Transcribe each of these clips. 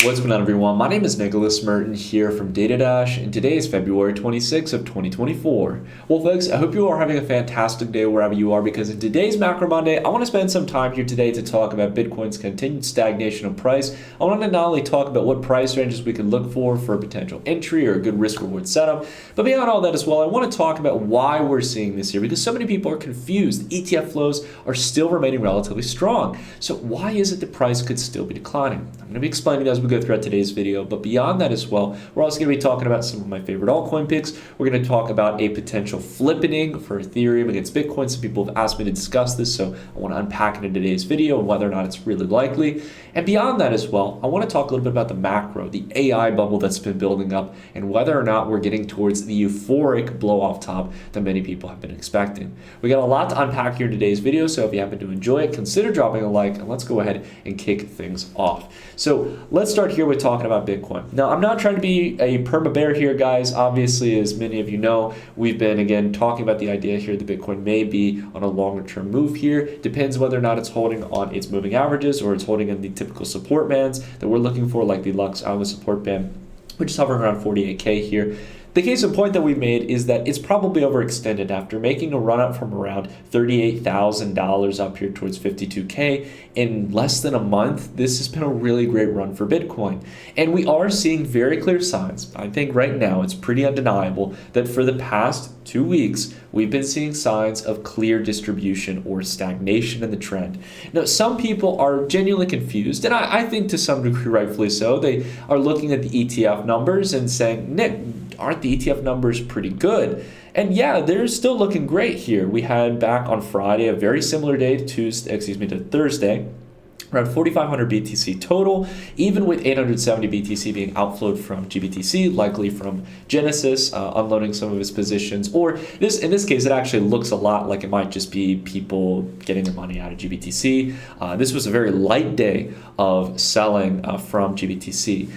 What's going on, everyone? My name is Nicholas Merton here from DataDash, and today is February 26th of 2024. Well, folks, I hope you are having a fantastic day wherever you are, because in today's Macro Monday, I want to spend some time here today to talk about Bitcoin's continued stagnation of price. I want to not only talk about what price ranges we can look for a potential entry or a good risk-reward setup, but beyond all that as well, I want to talk about why we're seeing this here, because so many people are confused. The ETF flows are still remaining relatively strong. So why is it the price could still be declining? I'm going to be explaining as we go throughout today's video, but beyond that as well, we're also going to be talking about some of my favorite altcoin picks. We're going to talk about a potential flippening for Ethereum against Bitcoin. Some people have asked me to discuss this, so I want to unpack it in today's video and whether or not it's really likely. And beyond that as well, I want to talk a little bit about the macro, the AI bubble that's been building up, and whether or not we're getting towards the euphoric blow off top that many people have been expecting. We got a lot to unpack here in today's video, so if you happen to enjoy it, consider dropping a like, and let's go ahead and kick things off. So let's start here with talking about Bitcoin. Now, I'm not trying to be a perma-bear here, guys. Obviously, as many of you know, we've been, again, talking about the idea here that Bitcoin may be on a longer-term move here. Depends whether or not it's holding on its moving averages or it's holding in the typical support bands that we're looking for, like the Lux Algo support band, which is hovering around 48K here. The case in point that we've made is that it's probably overextended after making a run up from around $38,000 up here towards 52K in less than a month. This has been a really great run for Bitcoin. And we are seeing very clear signs. I think right now it's pretty undeniable that for the past 2 weeks, we've been seeing signs of clear distribution or stagnation in the trend. Now, some people are genuinely confused, and I think to some degree rightfully so. They are looking at the ETF numbers and saying, Nick, aren't the ETF numbers pretty good? And yeah, they're still looking great here. We had back on Friday a very similar day to Thursday, around 4,500 BTC total, even with 870 BTC being outflowed from GBTC, likely from Genesis unloading some of his positions. Or in this case, it actually looks a lot like it might just be people getting their money out of GBTC. This was a very light day of selling from GBTC.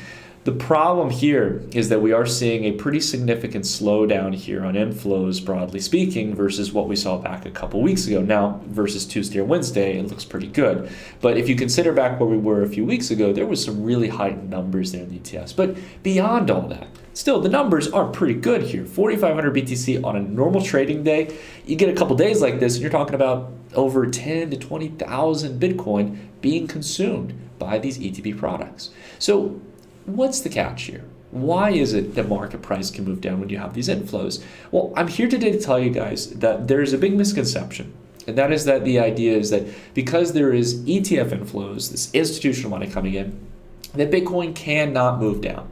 The problem here is that we are seeing a pretty significant slowdown here on inflows, broadly speaking, versus what we saw back a couple weeks ago. Now, versus Tuesday or Wednesday, it looks pretty good. But if you consider back where we were a few weeks ago, there was some really high numbers there in the ETFs. But beyond all that, still, the numbers are pretty good here. 4,500 BTC on a normal trading day. You get a couple days like this, and you're talking about over 10 to 20,000 Bitcoin being consumed by these ETP products. So what's the catch here? Why is it that market price can move down when you have these inflows? Well, I'm here today to tell you guys that there's a big misconception. And that is that the idea is that because there is ETF inflows, this institutional money coming in, that Bitcoin cannot move down.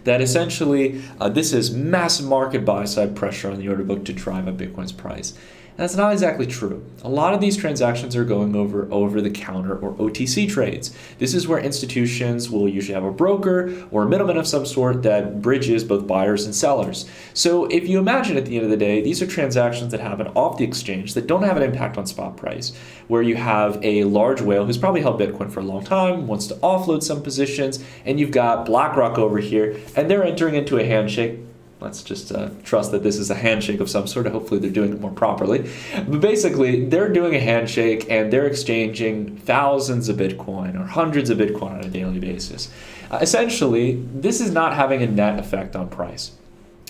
That essentially this is massive market buy-side pressure on the order book to drive up Bitcoin's price. That's not exactly true. A lot of these transactions are going over the counter or OTC trades. This is where institutions will usually have a broker or a middleman of some sort that bridges both buyers and sellers. So if you imagine at the end of the day, these are transactions that happen off the exchange that don't have an impact on spot price, where you have a large whale who's probably held Bitcoin for a long time, wants to offload some positions, and you've got BlackRock over here, and they're entering into a handshake. Let's just trust that this is a handshake of some sort. Hopefully they're doing it more properly. But basically, they're doing a handshake and they're exchanging thousands of Bitcoin or hundreds of Bitcoin on a daily basis. Essentially, this is not having a net effect on price.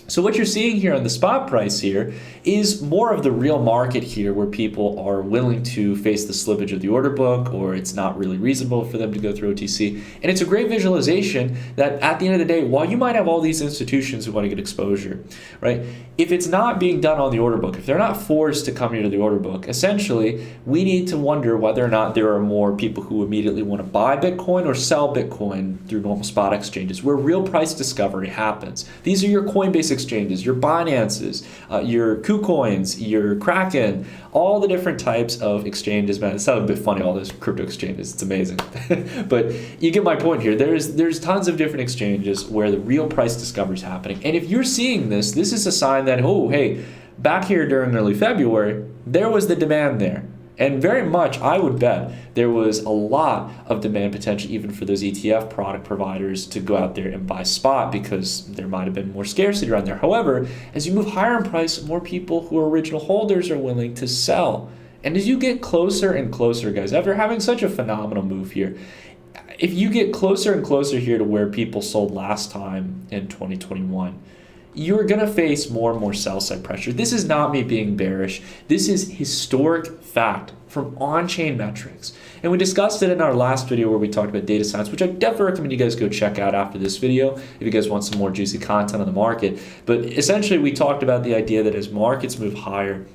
So what you're seeing here on the spot price here is more of the real market here, where people are willing to face the slippage of the order book, or it's not really reasonable for them to go through OTC. And it's a great visualization that at the end of the day, while you might have all these institutions who want to get exposure, right? If it's not being done on the order book, if they're not forced to come here to the order book, essentially, we need to wonder whether or not there are more people who immediately want to buy Bitcoin or sell Bitcoin through normal spot exchanges, where real price discovery happens. These are your Coinbase exchanges, your Binances, your KuCoins, your Kraken, all the different types of exchanges. Man, it sounds a bit funny, all those crypto exchanges. It's amazing. But you get my point here. There's tons of different exchanges where the real price discovery is happening. And if you're seeing this, this is a sign that, oh, hey, back here during early February, there was the demand there. And very much, I would bet, there was a lot of demand potential even for those ETF product providers to go out there and buy spot, because there might have been more scarcity around there. However, as you move higher in price, more people who are original holders are willing to sell. And as you get closer and closer, guys, after having such a phenomenal move here, if you get closer and closer here to where people sold last time in 2021, you're going to face more and more sell side pressure. This is not me being bearish. This is historic fact from on-chain metrics. And we discussed it in our last video where we talked about data science, which I definitely recommend you guys go check out after this video if you guys want some more juicy content on the market. But essentially, we talked about the idea that as markets move higher,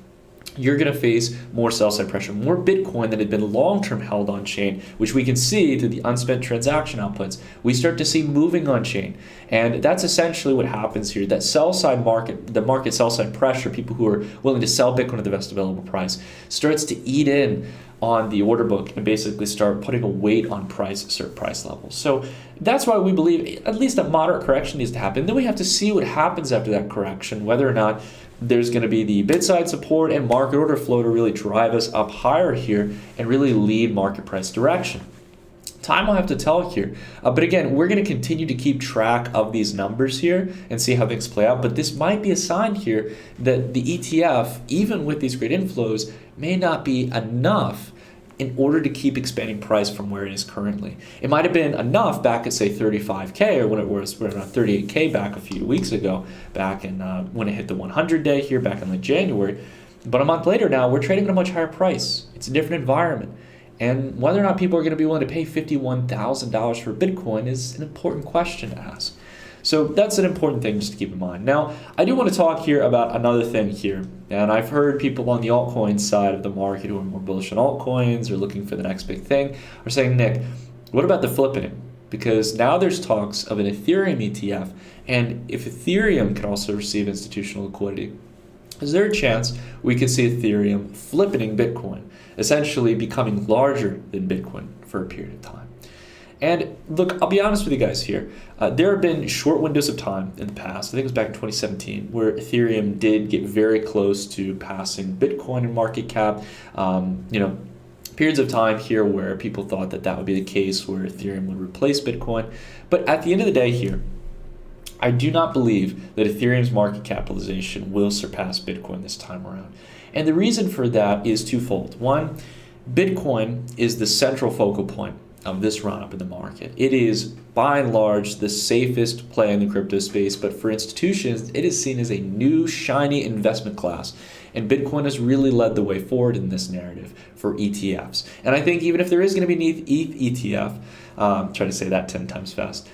you're going to face more sell-side pressure, more Bitcoin that had been long-term held on-chain, which we can see through the unspent transaction outputs. We start to see moving on-chain. And that's essentially what happens here. That sell-side market, the market sell-side pressure, people who are willing to sell Bitcoin at the best available price, starts to eat in on the order book and basically start putting a weight on price at certain price levels. So that's why we believe at least a moderate correction needs to happen. Then we have to see what happens after that correction, whether or not there's going to be the bid side support and market order flow to really drive us up higher here and really lead market price direction. Time will have to tell here. But again, we're going to continue to keep track of these numbers here and see how things play out. But this might be a sign here that the ETF, even with these great inflows, may not be enough in order to keep expanding price from where it is currently. It might have been enough back at, say, 35K, or when it was around 38K back a few weeks ago, back in when it hit the 100-day here back in like January. But a month later now, we're trading at a much higher price. It's a different environment. And whether or not people are going to be willing to pay $51,000 for Bitcoin is an important question to ask. So that's an important thing just to keep in mind. Now, I do want to talk here about another thing here. And I've heard people on the altcoin side of the market who are more bullish on altcoins or looking for the next big thing are saying, Nick, what about the flippening? Because now there's talks of an Ethereum ETF. And if Ethereum can also receive institutional liquidity, is there a chance we could see Ethereum flippening Bitcoin, essentially becoming larger than Bitcoin for a period of time? And look, I'll be honest with you guys here. There have been short windows of time in the past, I think it was back in 2017, where Ethereum did get very close to passing Bitcoin in market cap. Periods of time here where people thought that that would be the case, where Ethereum would replace Bitcoin. But at the end of the day here, I do not believe that Ethereum's market capitalization will surpass Bitcoin this time around. And the reason for that is twofold. One, Bitcoin is the central focal point of this run-up in the market. It is, by and large, the safest play in the crypto space, but for institutions, it is seen as a new, shiny investment class. And Bitcoin has really led the way forward in this narrative for ETFs. And I think even if there is going to be an ETH ETF, try to say that 10 times fast,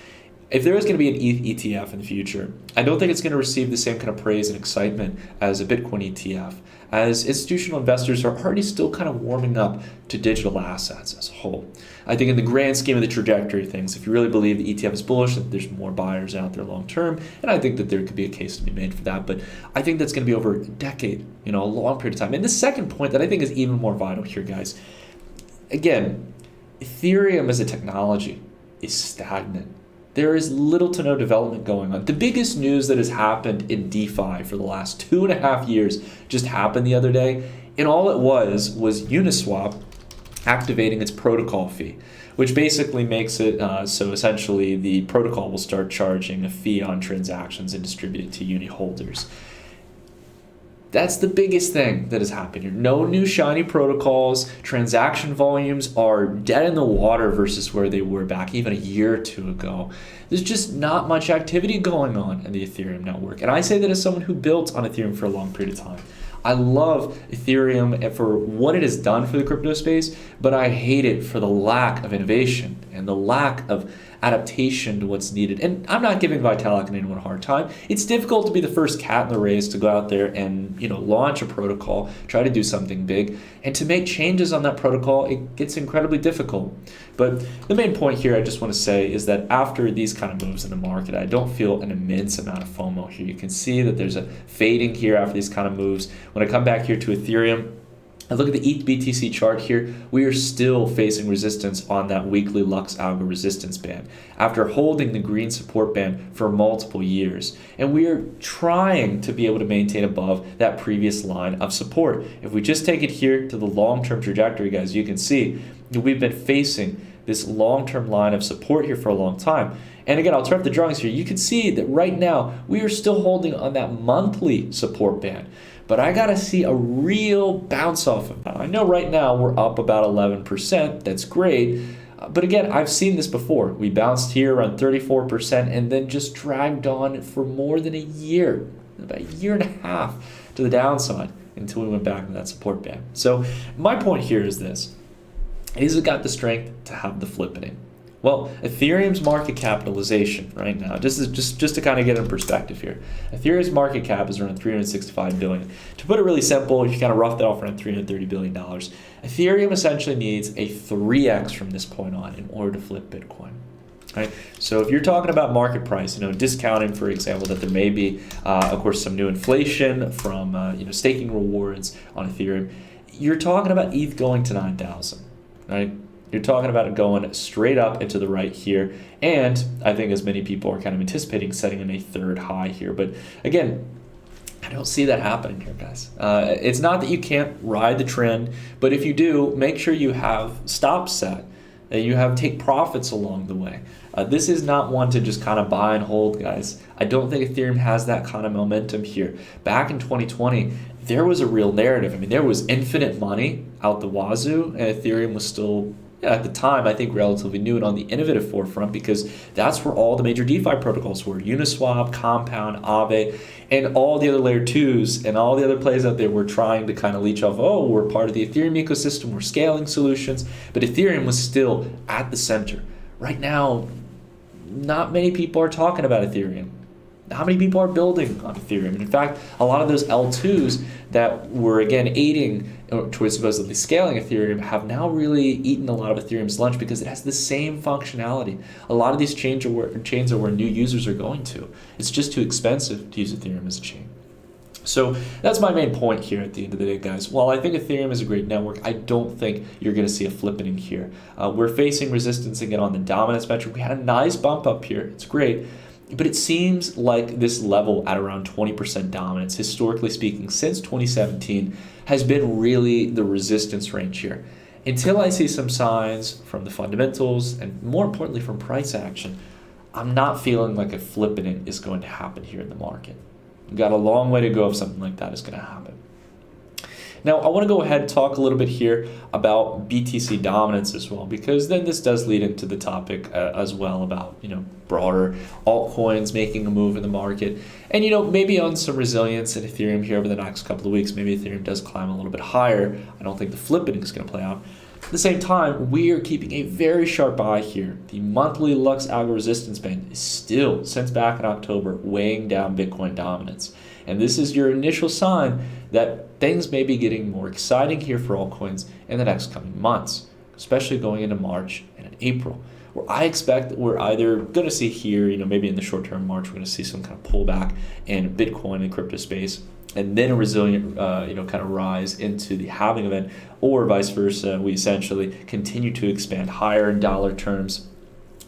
if there is going to be an ETH ETF in the future, I don't think it's going to receive the same kind of praise and excitement as a Bitcoin ETF, as institutional investors are already still kind of warming up to digital assets as a whole. I think in the grand scheme of the trajectory of things, if you really believe the ETF is bullish, that there's more buyers out there long term, and I think that there could be a case to be made for that, but I think that's going to be over a decade, a long period of time. And the second point that I think is even more vital here, guys, again, Ethereum as a technology is stagnant. There is little to no development going on. The biggest news that has happened in DeFi for the last 2.5 years just happened the other day, and all it was Uniswap activating its protocol fee, which basically makes it so essentially the protocol will start charging a fee on transactions and distribute it to uni holders. That's the biggest thing that has happened here. No new shiny protocols. Transaction volumes are dead in the water versus where they were back even a year or two ago. There's just not much activity going on in the Ethereum network. And I say that as someone who built on Ethereum for a long period of time. I love Ethereum for what it has done for the crypto space, but I hate it for the lack of innovation and the lack of adaptation to what's needed. And I'm not giving Vitalik and anyone a hard time. It's difficult to be the first cat in the race to go out there and launch a protocol, try to do something big, and to make changes on that protocol, it gets incredibly difficult. But the main point here I just want to say is that after these kind of moves in the market, I don't feel an immense amount of FOMO here. You can see that there's a fading here after these kind of moves. When I come back here to Ethereum, and look at the ETH BTC chart here, we are still facing resistance on that weekly Lux Algo resistance band after holding the green support band for multiple years. And we are trying to be able to maintain above that previous line of support. If we just take it here to the long-term trajectory, guys, you can see that we've been facing this long-term line of support here for a long time. And again, I'll turn up the drawings here. You can see that right now we are still holding on that monthly support band. But I got to see a real bounce off of that. I know right now we're up about 11%. That's great. But again, I've seen this before. We bounced here around 34% and then just dragged on for more than a year, about a year and a half to the downside until we went back to that support band. So my point here is this. Is it got the strength to have the flippening? Well, Ethereum's market capitalization right now, just to kind of get in perspective here, Ethereum's market cap is around $365 billion. To put it really simple, if you kind of rough that off around $330 billion, Ethereum essentially needs a 3x from this point on in order to flip Bitcoin. Right? So if you're talking about market price, discounting, for example, that there may be, of course, some new inflation from, staking rewards on Ethereum, you're talking about ETH going to 9,000, right? You're talking about it going straight up and to the right here. And I think as many people are kind of anticipating setting in a third high here. But again, I don't see that happening here, guys. It's not that you can't ride the trend, but if you do, make sure you have stops set. You have take profits along the way. This is not one to just kind of buy and hold, guys. I don't think Ethereum has that kind of momentum here. Back in 2020, there was a real narrative. I mean, there was infinite money out the wazoo, and Ethereum was still, at the time, I think relatively new and on the innovative forefront, because that's where all the major DeFi protocols were. Uniswap, Compound, Aave, and all the other layer 2s and all the other players out there were trying to kind of leech off, oh, we're part of the Ethereum ecosystem, we're scaling solutions, but Ethereum was still at the center. Right now, not many people are talking about Ethereum. How many people are building on Ethereum? And in fact, a lot of those L2s that were, again, aiding towards supposedly scaling Ethereum have now really eaten a lot of Ethereum's lunch because it has the same functionality. A lot of these chains are where new users are going to. It's just too expensive to use Ethereum as a chain. So that's my main point here at the end of the day, guys. While I think Ethereum is a great network, I don't think you're going to see a flippening here. We're facing resistance again on the dominance metric. We had a nice bump up here. It's great. But it seems like this level at around 20% dominance, historically speaking, since 2017, has been really the resistance range here. Until I see some signs from the fundamentals and more importantly from price action, I'm not feeling like a flippening is going to happen here in the market. We've got a long way to go if something like that is going to happen. Now, I want to go ahead and talk a little bit here about BTC dominance as well, because then this does lead into the topic as well about, broader altcoins making a move in the market. And, maybe on some resilience in Ethereum here over the next couple of weeks, maybe Ethereum does climb a little bit higher. I don't think the flippening is going to play out. At the same time, we are keeping a very sharp eye here. The monthly Lux algo resistance band is still, since back in October, weighing down Bitcoin dominance. And this is your initial sign that things may be getting more exciting here for altcoins in the next coming months, especially going into March and in April, where I expect that we're either going to see here, maybe in the short term March, we're going to see some kind of pullback in Bitcoin and crypto space, and then a resilient, kind of rise into the halving event, or vice versa. We essentially continue to expand higher in dollar terms,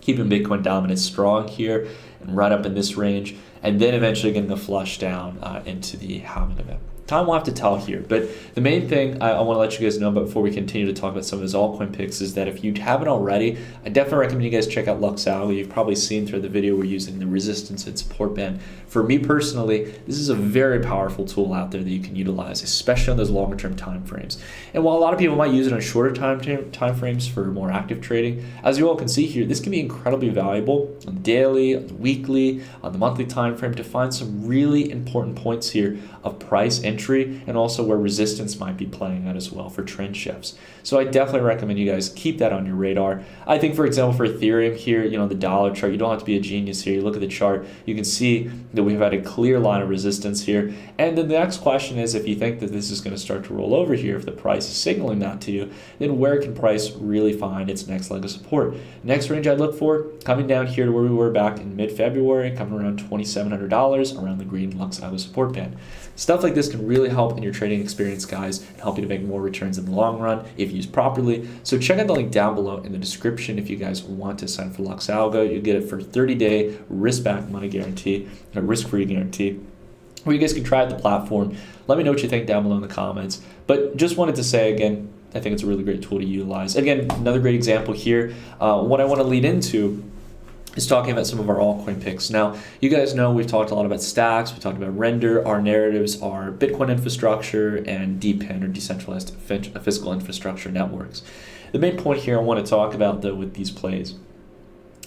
keeping Bitcoin dominance strong here and right up in this range, and then eventually getting the flush down into the halving event. Time will have to tell here, but the main thing I want to let you guys know about before we continue to talk about some of those altcoin picks is that if you haven't already, I definitely recommend you guys check out Lux Algo. You've probably seen through the video we're using the resistance and support band. For me personally, this is a very powerful tool out there that you can utilize, especially on those longer term time frames. And while a lot of people might use it on shorter time frames for more active trading, as you all can see here, this can be incredibly valuable on the daily, on the weekly, on the monthly time frame to find some really important points here of price entry and also where resistance might be playing out as well for trend shifts. So I definitely recommend you guys keep that on your radar. I think, for example, for Ethereum here, the dollar chart, you don't have to be a genius here. You look at the chart, you can see that we've had a clear line of resistance here. And then the next question is, if you think that this is going to start to roll over here, if the price is signaling that to you, then where can price really find its next leg of support? Next range I'd look for, coming down here to where we were back in mid-February, coming around $2,700 around the green Lux Algo support band. Stuff like this can really help in your trading experience, guys, and help you to make more returns in the long run if used properly. So check out the link down below in the description if you guys want to sign for Lux Algo. You get it for 30-day risk-back money guarantee, a risk-free guarantee, where you guys can try out the platform. Let me know what you think down below in the comments. But just wanted to say again, I think it's a really great tool to utilize. Again, another great example here. What I want to lead into is talking about some of our altcoin picks. Now, you guys know we've talked a lot about stacks, we talked about render, our narratives are Bitcoin infrastructure and DePIN or decentralized physical infrastructure networks. the main point here I want to talk about, though, with these plays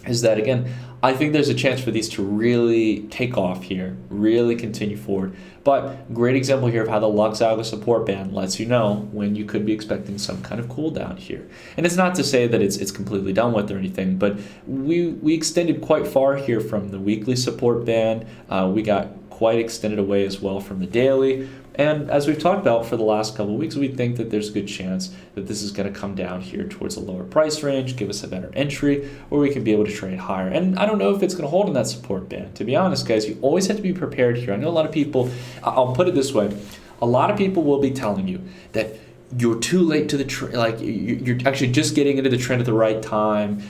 is that, again, I think there's a chance for these to really take off here, really continue forward. But great example here of how the Lux Algo support band lets you know when you could be expecting some kind of cool down here. And it's not to say that it's completely done with or anything, but we extended quite far here from the weekly support band. We got quite extended away as well from the daily. And as we've talked about for the last couple of weeks, we think that there's a good chance that this is going to come down here towards a lower price range, give us a better entry, or we can be able to trade higher. And I don't know if it's going to hold in that support band. To be honest, guys, you always have to be prepared here. I know a lot of people, I'll put it this way, a lot of people will be telling you that you're too late to the trend, like you're actually just getting into the trend at the right time.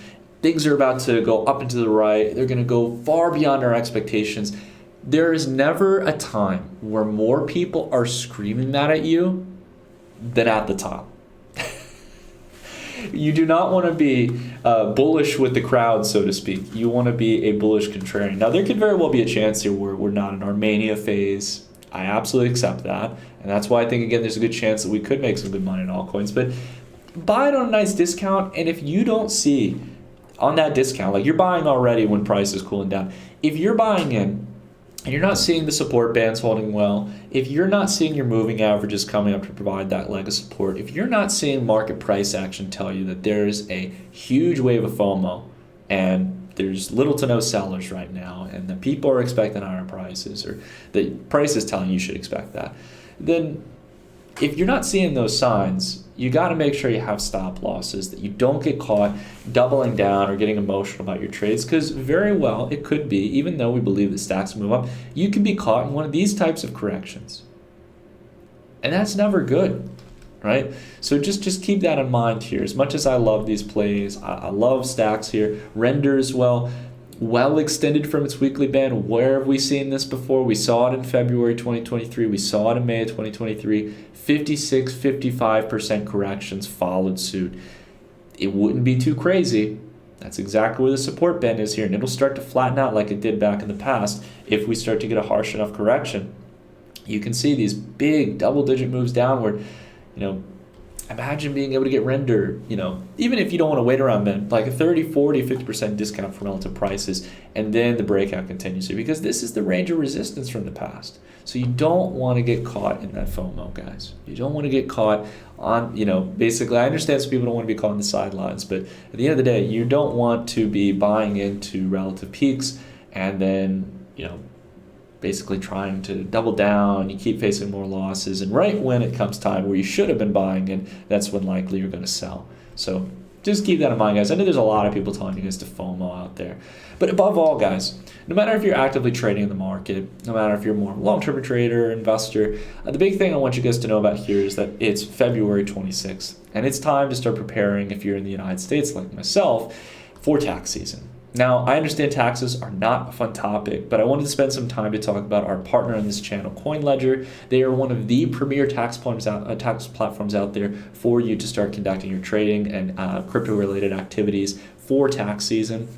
Things are about to go up and to the right. They're going to go far beyond our expectations. There is never a time where more people are screaming that at you than at the top. You do not want to be bullish with the crowd, so to speak. You want to be a bullish contrarian. Now, there could very well be a chance here where we're not in our mania phase. I absolutely accept that. And that's why I think, again, there's a good chance that we could make some good money in altcoins. But buy it on a nice discount. And if you don't see on that discount, like you're buying already when price is cooling down, if you're buying in, and you're not seeing the support bands holding well, if you're not seeing your moving averages coming up to provide that leg of support, if you're not seeing market price action tell you that there's a huge wave of FOMO and there's little to no sellers right now and that people are expecting higher prices, or the price is telling you should expect that, then if you're not seeing those signs, you got to make sure you have stop losses, that you don't get caught doubling down or getting emotional about your trades, because very well it could be, even though we believe that stocks move up, you can be caught in one of these types of corrections. And that's never good, right? So just keep that in mind here. As much as I love these plays, I love stacks here, render as well extended from its weekly band. Where have we seen this before? We saw it in February 2023. We saw it in May of 2023. 56, 55% corrections followed suit. It wouldn't be too crazy. That's exactly where the support band is here. And it'll start to flatten out like it did back in the past if we start to get a harsh enough correction. You can see these big double-digit moves downward. Imagine being able to get render, even if you don't want to wait around then, like a 30, 40, 50% discount for relative prices, and then the breakout continues here, because this is the range of resistance from the past. So you don't want to get caught in that FOMO, guys. You don't want to get caught on, basically, I understand some people don't want to be caught on the sidelines, but at the end of the day, you don't want to be buying into relative peaks and then, basically trying to double down, you keep facing more losses, and right when it comes time where you should have been buying in, that's when likely you're going to sell. So just keep that in mind, guys. I know there's a lot of people telling you guys to FOMO out there. But above all, guys, no matter if you're actively trading in the market, no matter if you're more of a long-term trader, investor, the big thing I want you guys to know about here is that it's February 26th, and it's time to start preparing, if you're in the United States like myself, for tax season. Now, I understand taxes are not a fun topic, but I wanted to spend some time to talk about our partner on this channel, CoinLedger. They are one of the premier tax platforms out there for you to start conducting your trading and crypto-related activities for tax season.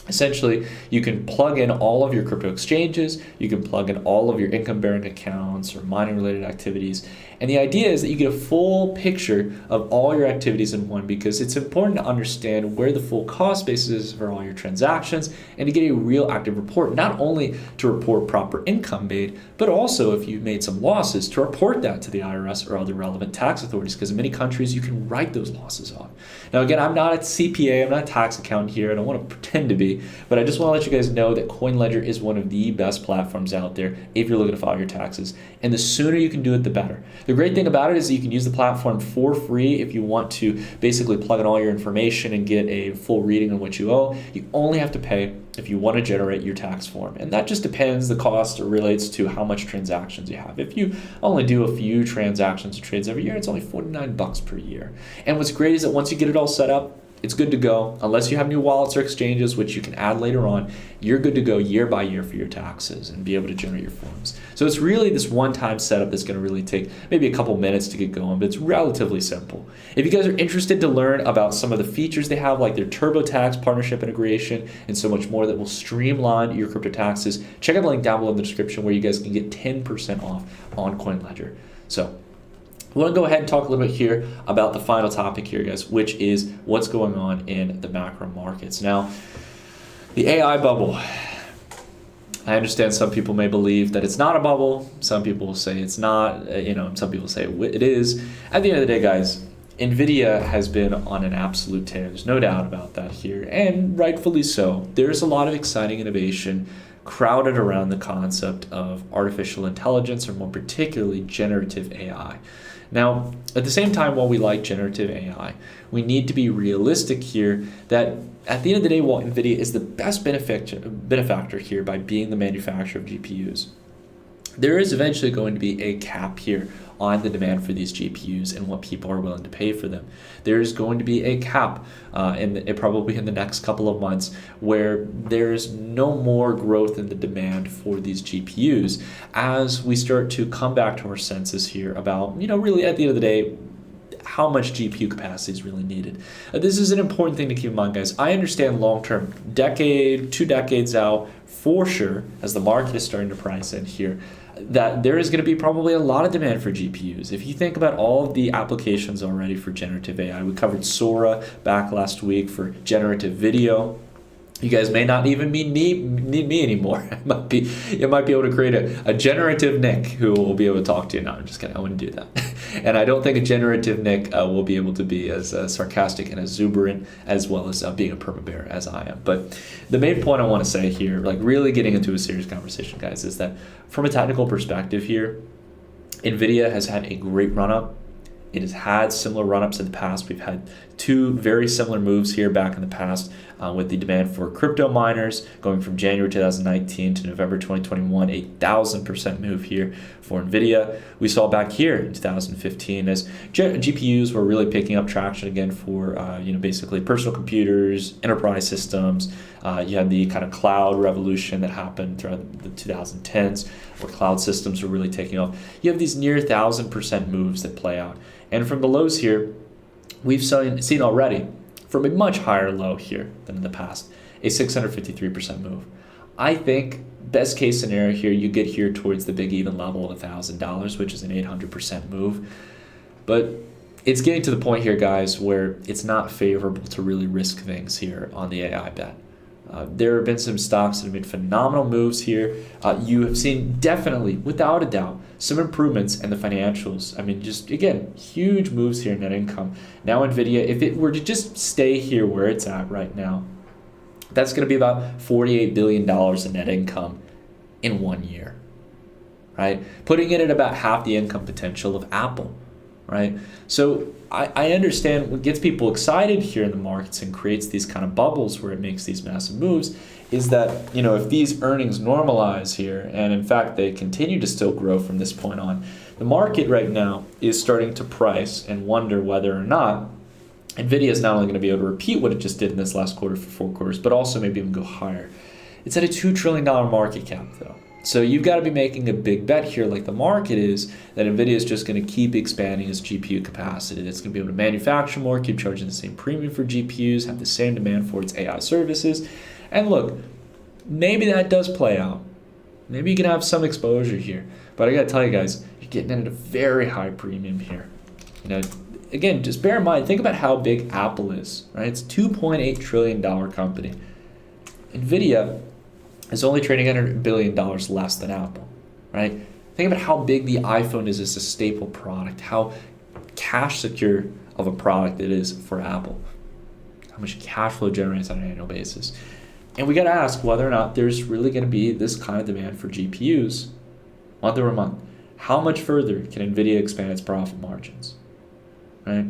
Essentially, you can plug in all of your crypto exchanges, you can plug in all of your income-bearing accounts or mining-related activities, and the idea is that you get a full picture of all your activities in one, because it's important to understand where the full cost basis is for all your transactions and to get a real active report, not only to report proper income made, but also if you've made some losses, to report that to the IRS or other relevant tax authorities, because in many countries you can write those losses off. Now again, I'm not a CPA, I'm not a tax accountant here, I don't want to pretend to be, but I just want to let you guys know that CoinLedger is one of the best platforms out there if you're looking to file your taxes. And the sooner you can do it, the better. The great thing about it is that you can use the platform for free if you want to basically plug in all your information and get a full reading on what you owe. You only have to pay if you want to generate your tax form. And that just depends, the cost relates to how much transactions you have. If you only do a few transactions or trades every year, it's only $49 per year. And what's great is that once you get it all set up, it's good to go. Unless you have new wallets or exchanges, which you can add later on, you're good to go year by year for your taxes and be able to generate your forms. So it's really this one-time setup that's going to really take maybe a couple minutes to get going, but it's relatively simple. If you guys are interested to learn about some of the features they have, like their TurboTax partnership integration and so much more that will streamline your crypto taxes, check out the link down below in the description where you guys can get 10% off on CoinLedger. So I want to go ahead and talk a little bit here about the final topic here, guys, which is what's going on in the macro markets. Now, the AI bubble. I understand some people may believe that it's not a bubble. Some people will say it's not. Some people say it is. At the end of the day, guys, Nvidia has been on an absolute tear. There's no doubt about that here, and rightfully so. There's a lot of exciting innovation crowded around the concept of artificial intelligence, or more particularly generative AI. Now, at the same time, while we like generative AI, we need to be realistic here that at the end of the day, while Nvidia is the best benefactor here by being the manufacturer of GPUs, there is eventually going to be a cap here on the demand for these GPUs and what people are willing to pay for them. There's going to be a cap probably in the next couple of months where there's no more growth in the demand for these GPUs as we start to come back to our senses here about, really at the end of the day, how much GPU capacity is really needed. This is an important thing to keep in mind, guys. I understand long-term, decade, 2 decades out, for sure, as the market is starting to price in here, that there is going to be probably a lot of demand for GPUs. If you think about all of the applications already for generative AI, we covered Sora back last week for generative video. You guys may not even need me anymore. It might be able to create a generative Nick who will be able to talk to you. No, I'm just kidding. I wouldn't do that. And I don't think a generative Nick will be able to be as sarcastic and as exuberant as well as being a perma bear as I am. But the main point I want to say here, like really getting into a serious conversation, guys, is that from a technical perspective here, Nvidia has had a great run-up. It has had similar run-ups in the past. We've had 2 very similar moves here back in the past with the demand for crypto miners going from January 2019 to November 2021, 1,000% move here for Nvidia. We saw back here in 2015 as GPUs were really picking up traction again for basically personal computers, enterprise systems. You had the kind of cloud revolution that happened throughout the 2010s where cloud systems were really taking off. You have these near 1,000% moves that play out. And from the lows here, we've seen already, from a much higher low here than in the past, a 653% move. I think best case scenario here, you get here towards the big even level of $1,000, which is an 800% move. But it's getting to the point here, guys, where it's not favorable to really risk things here on the AI bet. There have been some stocks that have made phenomenal moves here. You have seen definitely, without a doubt, some improvements in the financials. I mean, just again, huge moves here in net income. Now Nvidia, if it were to just stay here where it's at right now, that's going to be about $48 billion in net income in 1 year, right? Putting it at about half the income potential of Apple, right? So I understand what gets people excited here in the markets and creates these kind of bubbles where it makes these massive moves is that, if these earnings normalize here, and in fact they continue to still grow from this point on, the market right now is starting to price and wonder whether or not Nvidia is not only going to be able to repeat what it just did in this last quarter for 4 quarters, but also maybe even go higher. It's at a $2 trillion market cap though. So you've got to be making a big bet here like the market is that Nvidia is just going to keep expanding its GPU capacity. It's going to be able to manufacture more, keep charging the same premium for GPUs, have the same demand for its AI services. And look, maybe that does play out. Maybe you can have some exposure here. But I got to tell you guys, you're getting in at a very high premium here. Again, just bear in mind, think about how big Apple is, right? It's a $2.8 trillion company. Nvidia is only trading at $100 billion less than Apple, right? Think about how big the iPhone is as a staple product, how cash secure of a product it is for Apple, how much cash flow generates on an annual basis. And we got to ask whether or not there's really going to be this kind of demand for GPUs month over month. How much further can Nvidia expand its profit margins, right?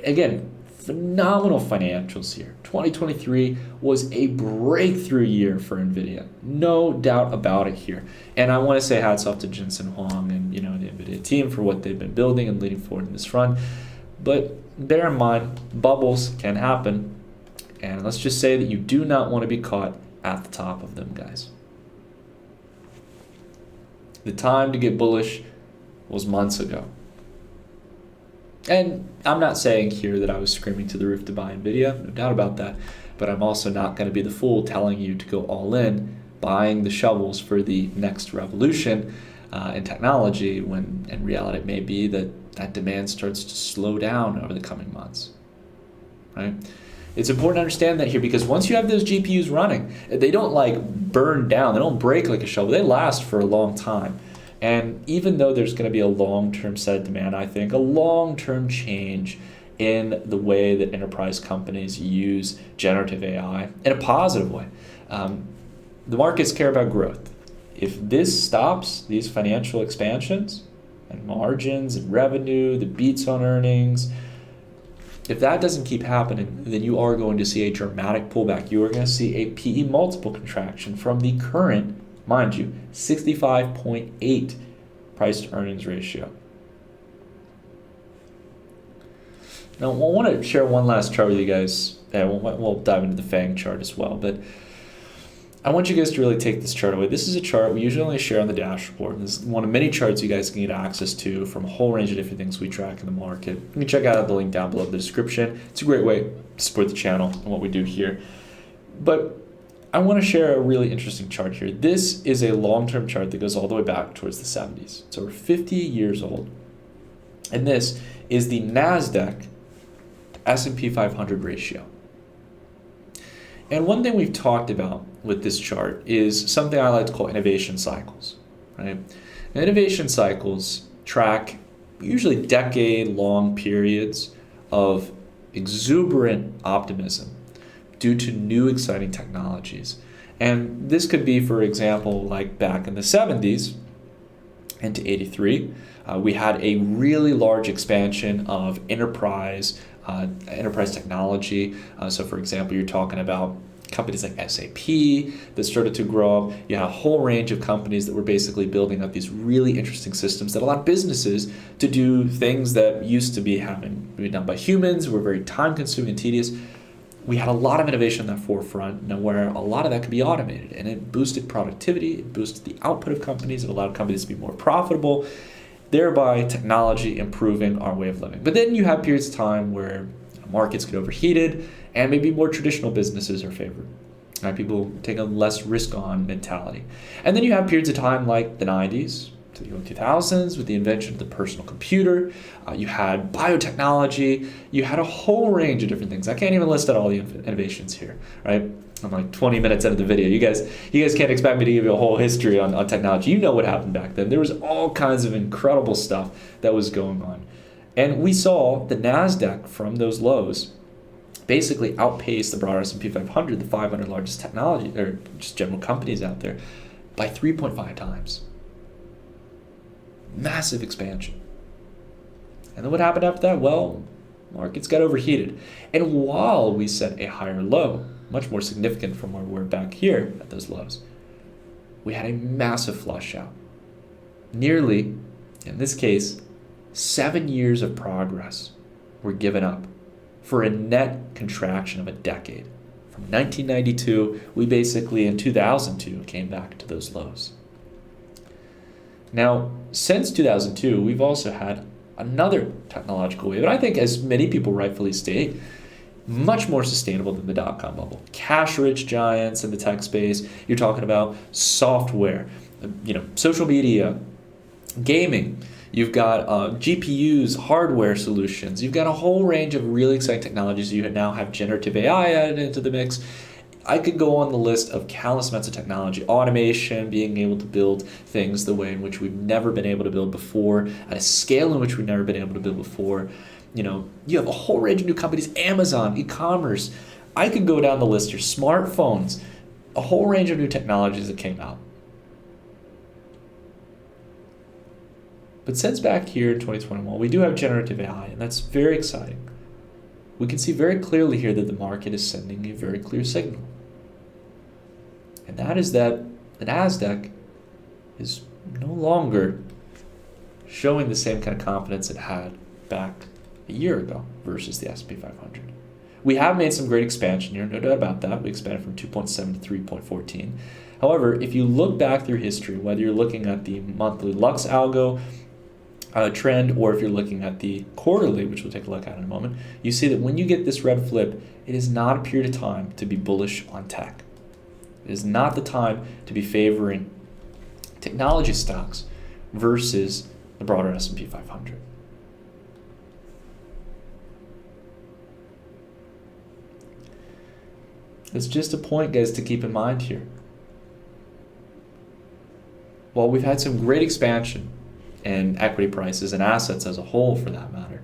Again, phenomenal financials here. 2023 was a breakthrough year for Nvidia, no doubt about it here. And I want to say hats off to Jensen Huang and the Nvidia team for what they've been building and leading forward in this run. But bear in mind, bubbles can happen, and let's just say that you do not want to be caught at the top of them, guys. The time to get bullish was months ago. And I'm not saying here that I was screaming to the roof to buy Nvidia, no doubt about that, but I'm also not going to be the fool telling you to go all in, buying the shovels for the next revolution in technology, when in reality it may be that that demand starts to slow down over the coming months, right? It's important to understand that here, because once you have those GPUs running, they don't like burn down, they don't break like a shovel, they last for a long time. And even though there's going to be a long-term set of demand, I think a long-term change in the way that enterprise companies use generative AI in a positive way. The markets care about growth. If this stops, these financial expansions and margins and revenue, the beats on earnings, if that doesn't keep happening, then you are going to see a dramatic pullback. You are going to see a PE multiple contraction from the current, mind you, 65.8 price to earnings ratio. Now, I want to share one last chart with you guys. We'll dive into the FANG chart as well, but I want you guys to really take this chart away. This is a chart we usually only share on the dashboard. This is one of many charts you guys can get access to from a whole range of different things we track in the market. You can check out the link down below in the description. It's a great way to support the channel and what we do here. But I want to share a really interesting chart here. This is a long-term chart that goes all the way back towards the 70s. It's over 50 years old. And this is the NASDAQ S&P 500 ratio. And one thing we've talked about with this chart is something I like to call innovation cycles, right? Now, innovation cycles track usually decade-long periods of exuberant optimism due to new exciting technologies. And this could be, for example, like back in the 70s into 83, we had a really large expansion of enterprise technology. So for example, you're talking about companies like SAP that started to grow up. You had a whole range of companies that were basically building up these really interesting systems that allowed businesses to do things that used to be done by humans, were very time consuming and tedious. We had a lot of innovation in that forefront, where a lot of that could be automated, and it boosted productivity, it boosted the output of companies, it allowed companies to be more profitable, thereby technology improving our way of living. But then you have periods of time where markets get overheated and maybe more traditional businesses are favored. Right? People take a less risk on mentality. And then you have periods of time like the 90s to the early 2000s with the invention of the personal computer. You had biotechnology. You had a whole range of different things. I can't even list out all the innovations here, right? I'm like 20 minutes into the video. You guys can't expect me to give you a whole history on technology. You know what happened back then. There was all kinds of incredible stuff that was going on. And we saw the NASDAQ from those lows basically outpace the broader S&P 500, the 500 largest technology or just general companies out there, by 3.5 times. Massive expansion. And then what happened after that? Well, markets got overheated. And while we set a higher low, much more significant from where we're back here at those lows, we had a massive flush out. Nearly, in this case, 7 years of progress were given up for a net contraction of a decade. From 1992, we basically in 2002 came back to those lows. Now, since 2002, we've also had another technological wave, and I think, as many people rightfully state, much more sustainable than the dot-com bubble. Cash-rich giants in the tech space. You're talking about software, social media, gaming. You've got GPUs, hardware solutions. You've got a whole range of really exciting technologies. You now have generative AI added into the mix. I could go on the list of countless amounts of technology, automation, being able to build things the way in which we've never been able to build before, at a scale in which we've never been able to build before. You have a whole range of new companies, Amazon, e-commerce. I could go down the list here, smartphones, a whole range of new technologies that came out. But since back here in 2021, we do have generative AI, and that's very exciting. We can see very clearly here that the market is sending a very clear signal. And that is that the NASDAQ is no longer showing the same kind of confidence it had back a year ago versus the S&P 500. We have made some great expansion here, no doubt about that. We expanded from 2.7 to 3.14. However, if you look back through history, whether you're looking at the monthly Lux algo trend, or if you're looking at the quarterly, which we'll take a look at in a moment, you see that when you get this red flip, it is not a period of time to be bullish on tech. It is not the time to be favoring technology stocks versus the broader S&P 500. It's just a point, guys, to keep in mind here. While we've had some great expansion in equity prices and assets as a whole, for that matter,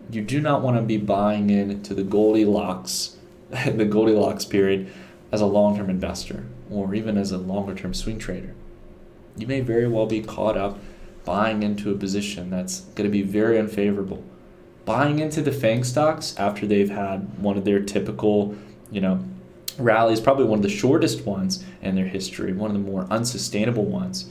you do not want to be buying into the Goldilocks, the Goldilocks period, as a long-term investor or even as a longer-term swing trader. You may very well be caught up buying into a position that's going to be very unfavorable. Buying into the FANG stocks after they've had one of their typical, rallies, probably one of the shortest ones in their history, one of the more unsustainable ones.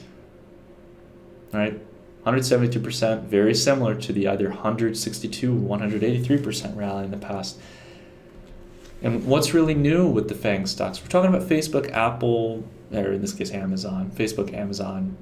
All right, 172%, very similar to the either 162 or 183% rally in the past. And what's really new with the FANG stocks? We're talking about Facebook, Apple, or in this case Amazon, Facebook, Amazon,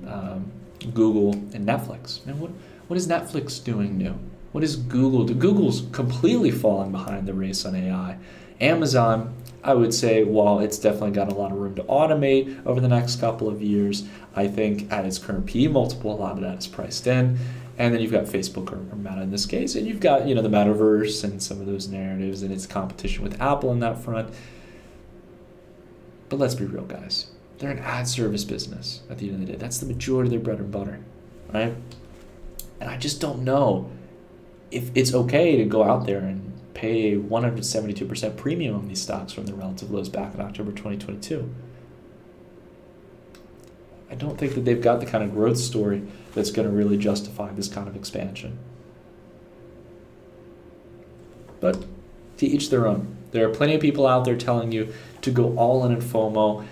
Google, and Netflix. And what is Netflix doing new? What is Google doing? Google's completely falling behind the race on AI. Amazon, I would say, while it's definitely got a lot of room to automate over the next couple of years, I think at its current PE multiple, a lot of that is priced in. And then you've got Facebook or Meta in this case, and you've got the metaverse and some of those narratives and its competition with Apple in that front. But let's be real, guys. They're an ad service business at the end of the day. That's the majority of their bread and butter, right? And I just don't know if it's okay to go out there and pay a 172% premium on these stocks from the relative lows back in October 2022. I don't think that they've got the kind of growth story that's going to really justify this kind of expansion. But to each their own. There are plenty of people out there telling you to go all in FOMO.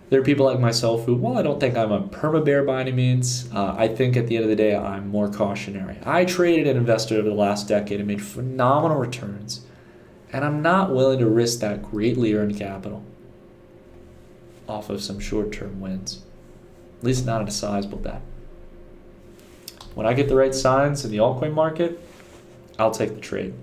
There are people like myself who, while I don't think I'm a perma-bear by any means, I think at the end of the day I'm more cautionary. I traded and invested over the last decade and made phenomenal returns, and I'm not willing to risk that greatly earned capital off of some short-term wins, at least not at a sizable bet. When I get the right signs in the altcoin market, I'll take the trade.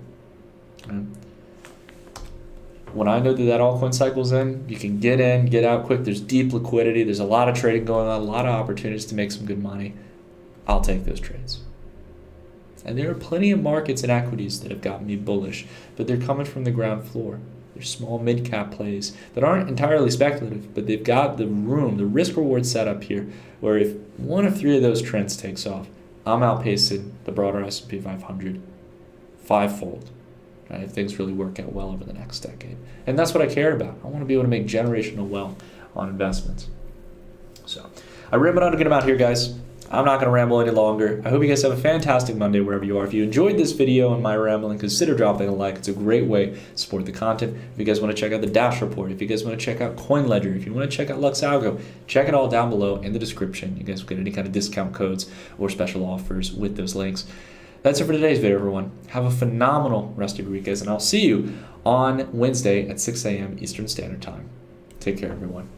When I know that altcoin cycle's in, you can get in, get out quick. There's deep liquidity. There's a lot of trading going on, a lot of opportunities to make some good money. I'll take those trades. And there are plenty of markets and equities that have gotten me bullish, but they're coming from the ground floor. They're small mid-cap plays that aren't entirely speculative, but they've got the room, the risk-reward setup here, where if one of three of those trends takes off, I'm outpacing the broader S&P 500 fivefold. Right, if things really work out well over the next decade. And that's what I care about. I want to be able to make generational wealth on investments. So I rambled on a good amount here, guys. I'm not going to ramble any longer. I hope you guys have a fantastic Monday wherever you are. If you enjoyed this video and my rambling, consider dropping a like. It's a great way to support the content. If you guys want to check out the Dash Report, if you guys want to check out CoinLedger, if you want to check out Luxalgo, check it all down below in the description. You guys will get any kind of discount codes or special offers with those links. That's it for today's video, everyone. Have a phenomenal rest of your week, guys, and I'll see you on Wednesday at 6 a.m. Eastern Standard Time. Take care, everyone.